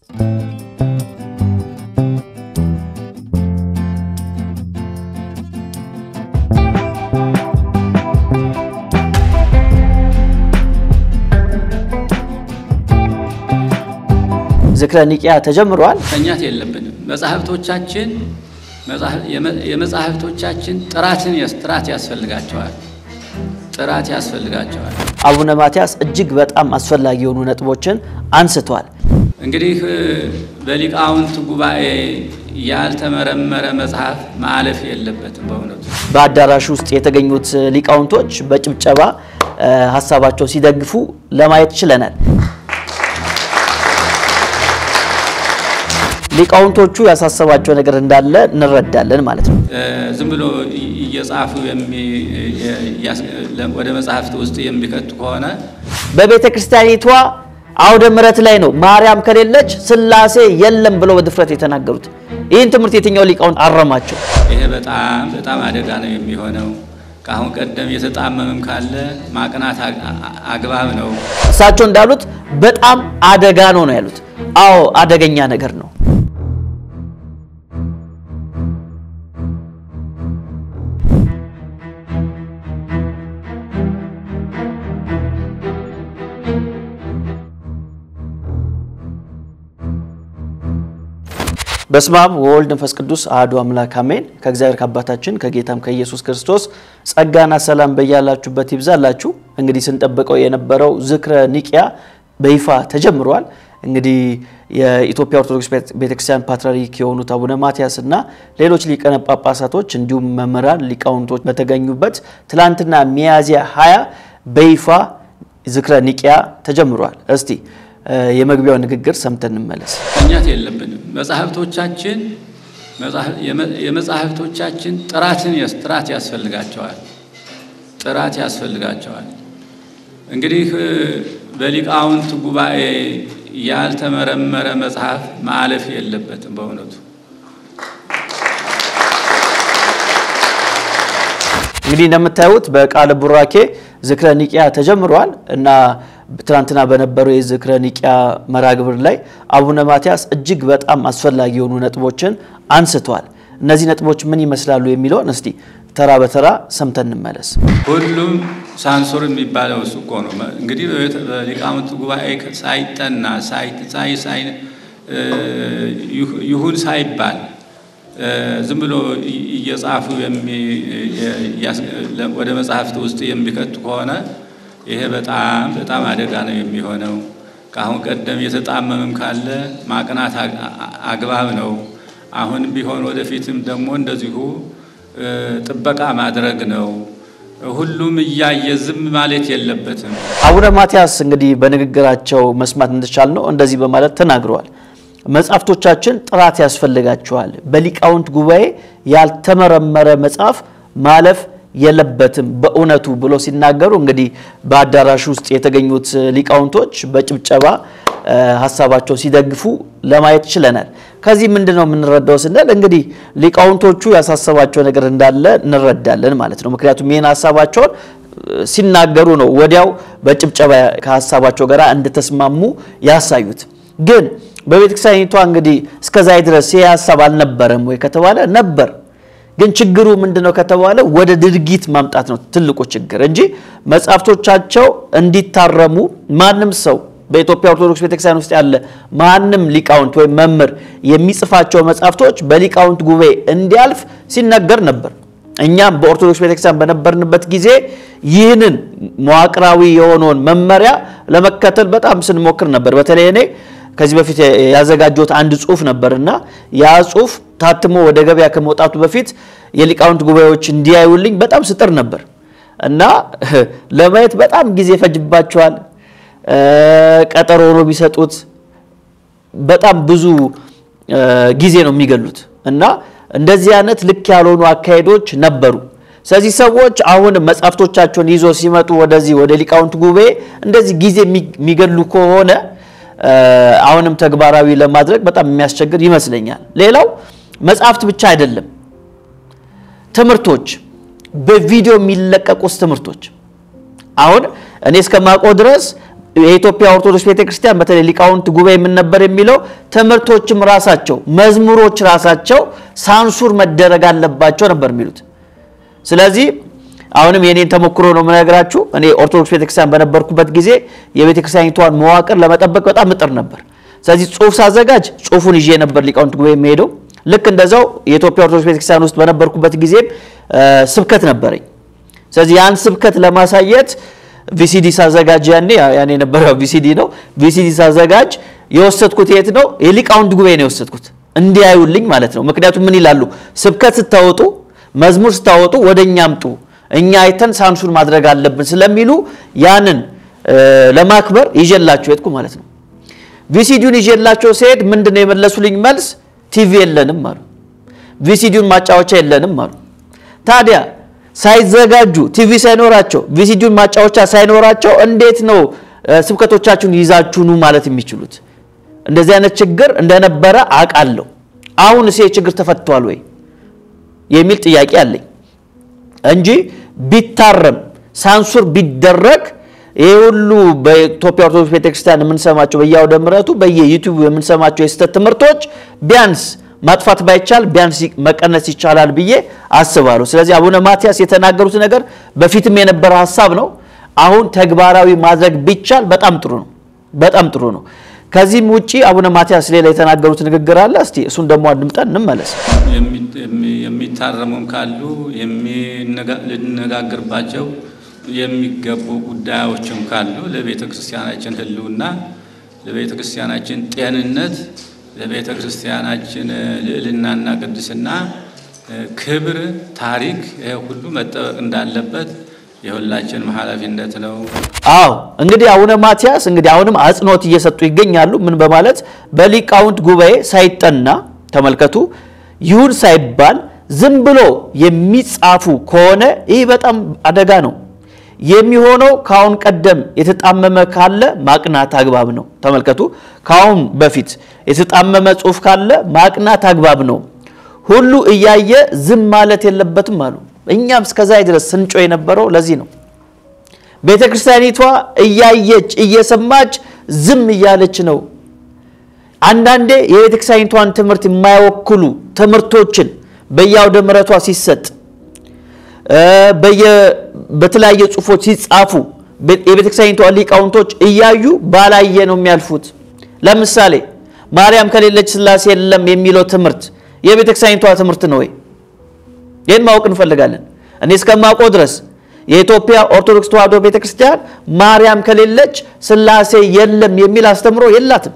ዝክረ ኒቂያ ተጀምሯል ተኛት የለብንም መጻሕፍቶቻችን የመጻሕፍቶቻችን ጥራት ያስፈልጋቸዋል አቡነ ማትያስ እጅግ በጣም አስፈላጊ የሆኑ ነጥቦችን አንስቷል እንግዲህ በሊቃውንት ጉባኤ ያልተመረመረ መጽሐፍ ማለፍ የለበትም በእውነቱ በአዳራሽ ውስጥ የተገኙት ሊቃውንቶች በጭብጨባ ሐሳባቸው ሲደግፉ ለማየት ችለናል ሊቃውንቶቹ ያሳሰባቸው ነገር እንዳለ እንረዳለን ማለት ነው ዝም ብሎ እየጻፉ ወደ መጽሐፍት ውስጥ የሚከቱ ከሆነ በቤተ ክርስቲያኒቷ አውደ ምሕረት ላይ ነው ማርያም ከሌለች ስላሴ የለም ብለው በድፍረት የተናገሩት ይህን ትምህርት የትኛው ሊቃውንት አረማቸው ይሄ በጣም አደጋ ነው የሚሆነው ካሁን ቀደም የተጣመመም ካለ ማቅናት አግባብ ነው እሳቸው እንዳሉት በጣም አደጋ ነው ያሉት አዎ አደገኛ ነገር ነው በስማም ወልድ መንፈስ ቅዱስ አሐዱ አምላክ አሜን ከእግዚአብሔር ከአባታችን ከጌታም ከኢየሱስ ክርስቶስ ጸጋና ሰላም በእያላችሁበት ይብዛላችሁ እንግዲህ ስንጠብቀው የነበረው ዝክረ ኒቂያ በይፋ ተጀምሯል እንግዲህ የኢትዮጵያ ኦርቶዶክስ ቤተክርስቲያን ፓትርያርክ የሆኑት አቡነ ማትያስና ሌሎች ሊቃነ ጳጳሳቶች እንዲሁም መምህራን ሊቃውንቶች በተገኙበት ትላንትና ሚያዝያ 20 በይፋ ዝክረ ኒቂያ ተጀምሯል እስቲ የመግቢያው ንግግር ሰምተን እንመለስ ተኛት የለብንም የመጻሕፍቶቻችን ጥራት ያስፈልጋቸዋል እንግዲህ በሊቃውንት ጉባኤ ያልተመረመረ መጽሐፍ ማለፍ የለበትም በእውነቱ እንግዲህ እንደምታዩት በቃለ ቡራኬ ዝክረ ኒቂያ ተጀምሯል እና ትላንትና በነበረው የዝክረ ኒቂያ መራግብር ላይ አቡነ ማትያስ እጅግ በጣም አስፈላጊ የሆኑ ነጥቦችን አንስቷል እነዚህ ነጥቦች ምን ይመስላሉ የሚለውን እስቲ ተራ በተራ ሰምተን እንመለስ ሁሉም ሳንሱር የሚባለው እኮ ነው እንግዲህ በሊቃውንት ጉባኤ ሳይጠና ይሁን ሳይባል ዝም ብሎ እየጻፉ ወደ መጽሐፍት ውስጥ የሚከቱ ከሆነ ይሄ በጣም አደጋ ነው የሚሆነው ካሁን ቀደም የተጣመመም ካለ ማቅናት አግባብ ነው አሁን ቢሆን ወደፊትም ደግሞ እንደዚሁ ጥበቃ ማድረግ ነው ሁሉም ያየዝም ማለት የለበትም አቡነ ማትያስ እንግዲህ በንግግራቸው መስማት እንደቻል ነው እንደዚህ በማለት ተናግረዋል መጻፍቶቻችን ጥራት ያስፈልጋቸዋል በሊቃውንት ጉባኤ ያልተመረመረ መጽሐፍ ማለፍ የለበትም በእውነቱ ብሎ ሲናገሩ እንግዲህ በአዳራሽ ውስጥ የተገኙት ሊቃውንቶች በጭብጨባ ሐሳባቸው ሲደግፉ ለማየት ችለናል ከዚህ ምንድነው የምንረዳው ስንል እንግዲህ ሊቃውንቶቹ ያሳሰባቸው ነገር እንዳለ እንረዳለን ማለት ነው ምክንያቱም ይሄን ሐሳባቸው ሲናገሩ ነው ወዲያው በጭብጨባ ከሐሳባቸው ጋር እንደተስማሙ ያሳዩት ግን በቤተክርስቲያኒቷ እንግዲህ እስከዛይ ድረስ የሐሳብ አልነበረም ወይ ከተባለ ነበር ግን ችግሩ ምንድነው ከተባለ ወደ ድርጊት ማምጣት ነው ትልቁ ችግር እንጂ መጻፍቶቻቸው እንዲታረሙ ማንም ሰው በኢትዮጵያ ኦርቶዶክስ ቤተክርስቲያን ውስጥ ያለ ማንም ሊቃውንት ወይ መምህር የሚጽፋቸው መጻፍቶች በሊቃውንት ጉባኤ እንዲያልፍ ሲነገር ነበር እኛም በኦርቶዶክስ ቤተክርስቲያን በነበርንበት ጊዜ ይህንን መዋቅራዊ የሆነውን መመሪያ ለመከተል በጣም ስንሞክር ነበር በተለይ እኔ ከዚህ በፊት ያዘጋጀሁት አንድ ጽሁፍ ነበርና ያ ጽሁፍ ታትሞ ወደ ገበያ ከመውጣቱ በፊት የሊቃውንት ጉባኤዎች እንዲያዩልኝ በጣም ስጥር ነበር እና ለማየት በጣም ጊዜ ፈጅባቸዋል ቀጠሮ ነው ቢሰጡት በጣም ብዙ ጊዜ ነው የሚገሉት እና እንደዚህ አይነት ልክ ያልሆኑ አካሄዶች ነበሩ ስለዚህ ሰዎች አሁን መጻፍቶቻቸውን ይዞ ሲመጡ ወደዚህ ወደ ሊቃውንት ጉባኤ እንደዚህ ጊዜ የሚገሉ ከሆነ አሁንም ተግባራዊ ለማድረግ በጣም የሚያስቸግር ይመስለኛል ሌላው መጻፍት ብቻ አይደለም ትምርቶች በቪዲዮ የሚለቀቁስ ትምርቶች አሁን እኔ እስከማቆ ድረስ የኢትዮጵያ ኦርቶዶክስ ቤተክርስቲያን በተለይ ሊቃውንት ጉባኤ ምን ነበር የሚለው ትምህርቶችም ራሳቸው መዝሙሮች ራሳቸው ሳንሱር መደረግ አለባቸው ነበር የሚሉት ስለዚህ አሁንም የኔን ተሞክሮ ነው መነግራችሁ እኔ ኦርቶዶክስ ቤተክርስቲያን በነበርኩበት ጊዜ የቤተክርስቲያኒቷን መዋቅር ለመጠበቅ በጣም ምጥር ነበር ስለዚህ ጽሁፍ ሳዘጋጅ ጽሁፉን ይዤ ነበር ሊቃውንት ጉባኤ የሚሄደው ልክ እንደዛው የኢትዮጵያ ኦርቶዶክስ ቤተክርስቲያን ውስጥ በነበርኩበት ጊዜ ስብከት ነበረኝ ስለዚህ ያን ስብከት ለማሳየት ቪሲዲ ሳዘጋጅ ያኔ ነበረው ቪሲዲ ነው ቪሲዲ ሳዘጋጅ የወሰድኩት የት ነው የሊቃውንት ጉባኤ ነው የወሰድኩት እንዲያዩልኝ ማለት ነው ምክንያቱም ምን ይላሉ ስብከት ስታወጡ መዝሙር ስታወጡ ወደኛ አምጡ እኛ አይተን ሳንሱር ማድረግ አለብን ስለሚሉ ያንን ለማክበር ይጀላችሁ የትኩ ማለት ነው ቪሲዲውን ይጀላችሁ ሲሄድ ምንድነው የመለሱልኝ መልስ ቲቪ የለንም አሉ ቪሲዲውን ማጫወቻ የለንም አሉ ታዲያ ሳይዘጋጁ ቲቪ ሳይኖራቸው ቪሲዲውን ማጫወቻ ሳይኖራቸው እንዴት ነው ስብከቶቻችሁን ይዛችሁ ነው ማለት የሚችሉት እንደዚህ አይነት ችግር እንደነበረ አቃለው አሁን እሴ ችግር ተፈቷል ወይ የሚል ጥያቄ አለኝ እንጂ ቢታረም ሳንሱር ቢደረግ ይሁሉ በኢትዮጵያ ኦርቶዶክስ ቤተክርስቲያን የምንሰማቸው በያውደ ምሕረቱ በየዩቲዩብ የምንሰማቸው የስተት ትምህርቶች ቢያንስ ማጥፋት ባይቻል ቢያንስ መቀነስ ይቻላል ብዬ አስባለሁ ስለዚህ አቡነ ማቲያስ የተናገሩት ነገር በፊትም የነበረ ሐሳብ ነው አሁን ተግባራዊ ማድረግ ቢቻል በጣም ጥሩ ነው ከዚህም ውጪ አቡነ ማቲያስ ሌላ የተናገሩት ንግግር አለ እስቲ እሱን ደግሞ አድምጠን እንመለስ የሚታረሙም ካሉ የሚነጋገርባቸው የሚገቡ ጉዳዮችም ካሉ ለቤተክርስቲያናችን ህልውና ለቤተክርስቲያናችን ጤንነት ለቤተክርስቲያናችን ልዕልናና ቅድስና ክብር ታሪክ ሁሉ መጠበቅ እንዳለበት የሁላችን ኃላፊነት ነው አዎ እንግዲህ አቡነ ማቲያስ እንግዲህ አሁንም አጽንኦት እየሰጡ ይገኛሉ ምን በማለት በሊቃውንት ጉባኤ ሳይጠና ተመልከቱ ይሁን ሳይባል ዝም ብሎ የሚጻፉ ከሆነ ይህ በጣም አደጋ ነው የሚሆነው ካሁን ቀደም የተጣመመ ካለ ማቅናት አግባብ ነው ተመልከቱ ካሁን በፊት የተጣመመ ጽሁፍ ካለ ማቅናት አግባብ ነው ሁሉ እያየ ዝም ማለት የለበትም አሉ እኛም እስከዛይ ድረስ ስንጮ የነበረው ለዚህ ነው ቤተክርስቲያኒቷ እያየች እየሰማች ዝም እያለች ነው አንዳንዴ የቤተክርስቲያኒቷን ትምህርት የማይወክሉ ትምህርቶችን በያውደ ምሕረቷ ሲሰጥ በተለያየ ጽሁፎች ሲጻፉ የቤተክርስቲያኒቷ ሊቃውንቶች እያዩ ባላየ ነው የሚያልፉት ለምሳሌ ማርያም ከሌለች ስላሴ የለም የሚለው ትምህርት የቤተክርስቲያኒቷ ትምህርት ነው ወይ ይሄን ማወቅ እንፈልጋለን እኔ እስከማውቀው ድረስ የኢትዮጵያ ኦርቶዶክስ ተዋሕዶ ቤተክርስቲያን ማርያም ከሌለች ስላሴ የለም የሚል አስተምሮ የላትም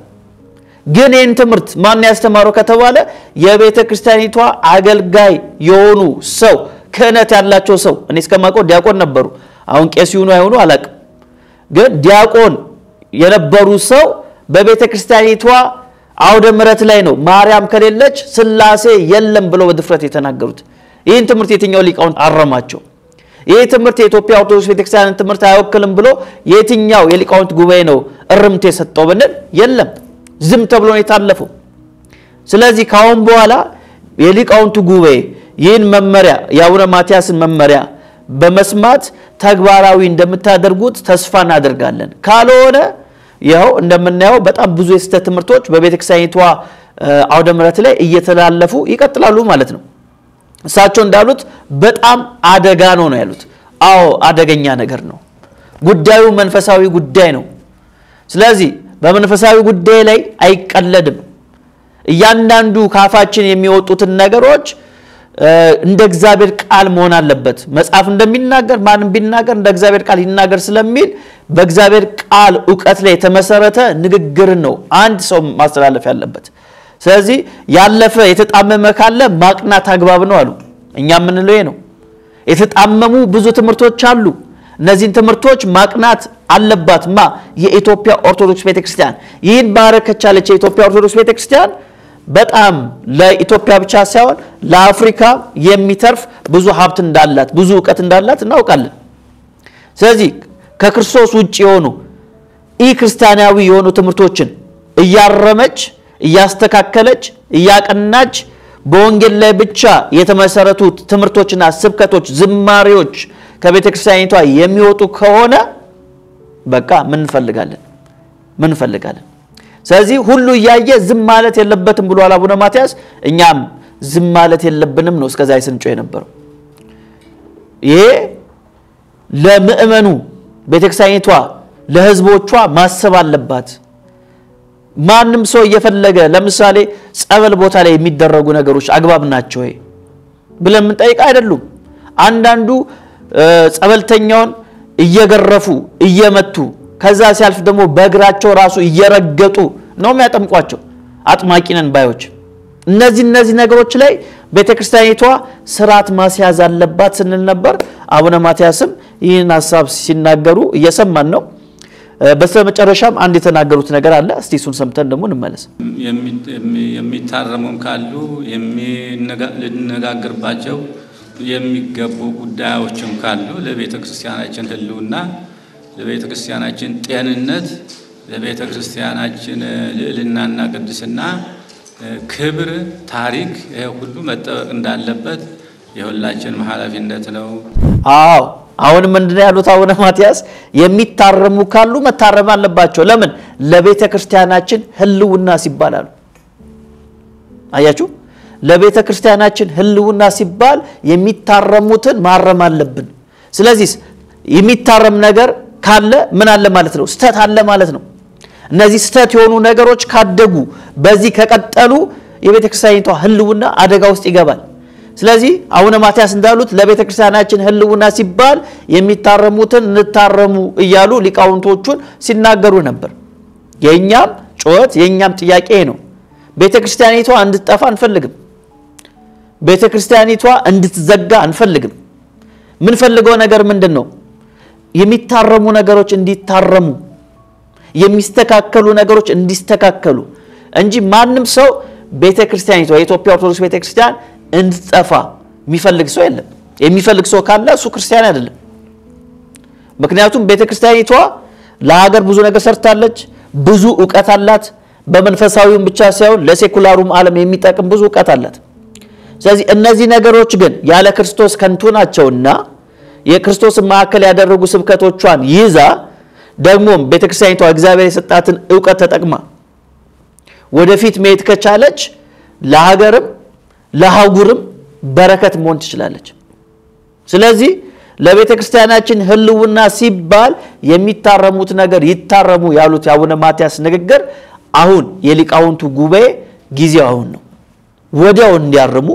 ግን ይህን ትምህርት ማን ያስተማረው ከተባለ የቤተክርስቲያኒቷ አገልጋይ የሆኑ ሰው ክህነት ያላቸው ሰው እኔ እስከማውቀው ዲያቆን ነበሩ አሁን ቄስ ይሁኑ አይሁኑ አላውቅም ግን ዲያቆን የነበሩ ሰው በቤተክርስቲያኒቷ አውደ ምሕረት ላይ ነው ማርያም ከሌለች ስላሴ የለም ብለው በድፍረት የተናገሩት ይህን ትምህርት የትኛው ሊቃውንት አረማቸው ይህ ትምህርት የኢትዮጵያ ኦርቶዶክስ ቤተክርስቲያን ትምህርት አይወክልም ብሎ የትኛው የሊቃውንት ጉባኤ ነው እርምት የሰጠው ብንል የለም ዝም ተብሎ ነው የታለፈው ስለዚህ ካሁን በኋላ የሊቃውንቱ ጉባኤ ይህን መመሪያ የአቡነ ማቲያስን መመሪያ በመስማት ተግባራዊ እንደምታደርጉት ተስፋ እናደርጋለን ካልሆነ ይሄው እንደምናየው በጣም ብዙ የስተት ትምህርቶች በቤተክርስቲያኒቷ አውደ ምሕረት ላይ እየተላለፉ ይቀጥላሉ ማለት ነው እሳቸው እንዳሉት በጣም አደጋ ነው ያሉት አዎ አደገኛ ነገር ነው ጉዳዩ መንፈሳዊ ጉዳይ ነው ስለዚህ በመንፈሳዊ ጉዳይ ላይ አይቀለድም እያንዳንዱ ካፋችን የሚወጡትን ነገሮች እንደ እግዚአብሔር ቃል መሆን አለበት መጽሐፍ እንደሚናገር ማንም ቢናገር እንደ እግዚአብሔር ቃል ይናገር ስለሚል በእግዚአብሔር ቃል ዕውቀት ላይ የተመሰረተ ንግግር ነው አንድ ሰው ማስተላለፍ ያለበት ስለዚህ ያለፈ የተጣመመ ካለ ማቅናት አግባብ ነው አሉ እኛ ምን ነው ነው የተጣመሙ ብዙ ትምህርቶች አሉ እነዚህን ትምህርቶች ማቅናት አለባትማ የኢትዮጵያ ኦርቶዶክስ ቤተክርስቲያን ይህን ባረከቻለች የኢትዮጵያ ኦርቶዶክስ ቤተክርስቲያን በጣም ለኢትዮጵያ ብቻ ሳይሆን ለአፍሪካ የሚተርፍ ብዙ ሀብት እንዳላት ብዙ ዕውቀት እንዳላት እናውቃለን ስለዚህ ከክርስቶስ ውጪ የሆኑ ክርስቲያናዊ የሆኑ ትምህርቶችን እያረመች እያስተካከለች እያቀናች በወንጌል ላይ ብቻ የተመሰረቱ ትምህርቶችና ስብከቶች ዝማሬዎች ከቤተክርስቲያኒቷ የሚወጡ ከሆነ በቃ ምን እንፈልጋለን ምን ፈልጋለን ስለዚህ ሁሉ ያየ ዝም ማለት የለበትም ብሎ አቡነ ማትያስ እኛም ዝም ማለት የለብንም ነው እስከዛይ ስንጮ የነበረው ይሄ ለምእመኑ ቤተክርስቲያኒቷ ለህዝቦቿ ማሰብ አለባት ማንንም ሰው እየፈለገ ለምሳሌ ጸበል ቦታ ላይ የሚደረጉ ነገሮች አግባብ ናቸው ወይ ብለን ምን ጠይቅ አይደሉም አንዳንዱ ጸበልተኛውን እየገረፉ እየመቱ ከዛ ሲያልፍ ደግሞ በእግራቸው ራሱ እየረገጡ ነው የሚያጠምቋቸው አጥማቂነን ባዮች እነዚህ ነገሮች ላይ ቤተክርስቲያኒቷ ስርዓት ማስያዝ አለባት ስንል ነበር አቡነ ማትያስም ይህን ሐሳብ ሲናገሩ እየሰማን ነው በስተመጨረሻም አንድ የተናገሩት ነገር አለ እስቲ እሱን ሰምተን ደግሞ እንመለስ የሚታረሙም ካሉ የሚነጋገርባቸው የሚገቡ ጉዳዮችም ካሉ ለቤተክርስቲያናችን ህልውና ለቤተክርስቲያናችን ጤንነት ለቤተክርስቲያናችን ልዕልናና ቅድስና ክብር ታሪክ ሁሉ መጠበቅ እንዳለበት የሁላችን ኃላፊነት ነው አዎ አሁን ምንድነው ያሉት አቡነ ማትያስ የሚታረሙ ካሉ መታረም አለባቸው ለምን ለቤተክርስቲያናችን ህልውና ሲባላሉ አያችሁ ለቤተክርስቲያናችን ህልውና ሲባል የሚታረሙትን ማረም አለብን ስለዚህ የሚታረም ነገር ካለ ምን አለ ማለት ነው ስተት አለ ማለት ነው እነዚህ ስተት የሆኑ ነገሮች ካደጉ በዚህ ከቀጠሉ የቤተክርስቲያኒቷ ህልውና አደጋ ውስጥ ይገባል ስለዚህ አቡነ ማትያስ እንዳሉት ለቤተክርስቲያናችን ህልውና ሲባል የሚታረሙትን እንታረሙ እያሉ ሊቃውንቶቹን ሲናገሩ ነበር የኛም ጮት የኛም ጥያቄ ነው ቤተክርስቲያኒቷ እንድትጠፋ አንፈልግም ቤተክርስቲያኒቷ እንድትዘጋ አንፈልግም ምን ፈልገው ነገር ምንድነው የሚታረሙ ነገሮች እንዲታረሙ የሚስተካከሉ ነገሮች እንዲስተካከሉ እንጂ ማንንም ሰው ቤተክርስቲያኒቷ የኢትዮጵያ ኦርቶዶክስ ቤተክርስቲያን እንድትጠፋ የሚፈልግ ሰው የለም የሚፈልግ ሰው ካለ እሱ ክርስቲያን አይደለም ምክንያቱም ቤተክርስቲያኒቷ ለሀገር ብዙ ነገር ሰርታለች ብዙ ዕውቀት አላት በመንፈሳዊውም ብቻ ሳይሆን ለሴኩላሩም ዓለም የሚጠቅም ብዙ ዕውቀት አላት ስለዚህ እነዚህ ነገሮች ግን ያለ ክርስቶስ ከንቱ ናቸውና የክርስቶስ ማዕከል ያደረጉ ስብከቶቿን ይዛ ደግሞ ቤተክርስቲያኒቷ እግዚአብሔር የሰጣትን ዕውቀት ተጠቅማ ወደፊት መሄድ ከቻለች ለሀገርም ለሃጉርም በረከት መሆን ትችላለች ስለዚህ ለቤተክርስቲያናችን ህልውና ሲባል የሚታረሙት ነገር ይታረሙ ያሉት አቡነ ማትያስ ንግግር አሁን የሊቃውንቱ ጉባኤ ጊዜው አሁን ነው ወዲያው እንዲያርሙ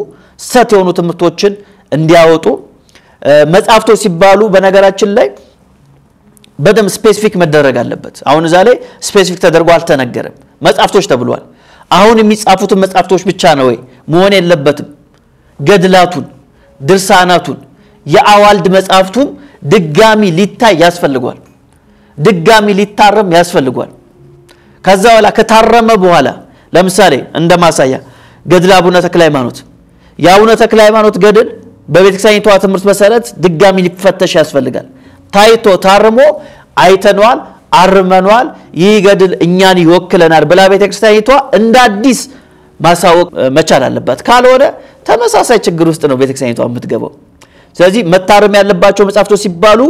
ሰት የሆኑ ትምህርቶችን እንዲያወጡ መጻፍቶች ሲባሉ በነገራችን ላይ በደም ስፔሲፊክ መደረግ አለበት አሁን እዛ ላይ ስፔሲፊክ ተደርጎ አልተነገረም መጻፍቶች ተብሏል አሁን የሚጻፉት መጻፍቶች ብቻ ነው ወይ መሆን የለበትም ገድላቱን ድርሳናቱን የአዋልድ መጻፍቱም ድጋሚ ሊታይ ያስፈልጋል ድጋሚ ሊታረም ያስፈልጋል ከዛ በኋላ ከታረመ በኋላ ለምሳሌ እንደማሳያ ገድል አቡነ ተክለ ሃይማኖት የአቡነ ተክለ ሃይማኖት ገድል በቤተክርስቲያኒቷ ትምህርት መሰረት ድጋሚ ሊፈተሽ ያስፈልጋል ታይቶ ታርሞ አይተኗል አርመኗል ይህ ገድል እኛን ይወክለናል ብላ ቤተክርስቲያኒቷ እንደ አዲስ ማሳወቅ መቻል አለባት ካልሆነ ተመሳሳይ ችግር ውስጥ ነው ቤተክርስቲያኒቷ የምትገባው ስለዚህ መታረም ያለባቸው መጻፍቶች ሲባሉ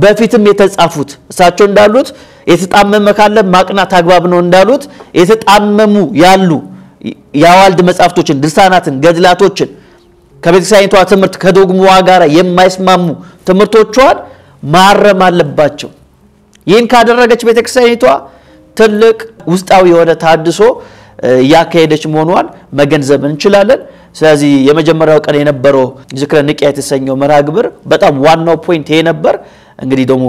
በፊትም የተጻፉት እሳቸው እንዳሉት የተጣመመ ካለ ማቅናት አግባብ ነው እንዳሉት የተጣመሙ ያሉ ያዋልድ መጻፍቶችን ድርሳናትን ገድላቶችን ከቤተክርስቲያኒቷ ትምህርት ከዶግማዋ ጋር የማይስማሙ ትምህርቶቿን ማረም አለባቸው ይህን ካደረገች ቤተክርስቲያኒቷ ትልቅ ውስጣዊ የሆነ ታድሶ ያካሄደች መሆኗን መገንዘብ እንችላለን ስለዚህ የመጀመሪያው ቀን የነበረው ዝክረ ንቅያ የተሰኘው መራግብር በጣም ዋናው ፖይንት ይሄ ነበር እንግዲህ ደግሞ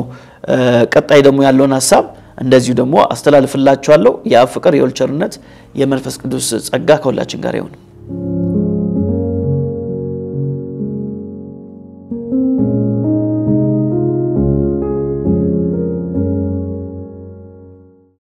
ቀጣይ ደግሞ ያለውን ሐሳብ እንደዚሁ ደግሞ አስተላልፍላችኋለሁ የአብ ፍቅር የወልድ ቸርነት የመንፈስ ቅዱስ ጸጋ ከሁላችን ጋር ይሁን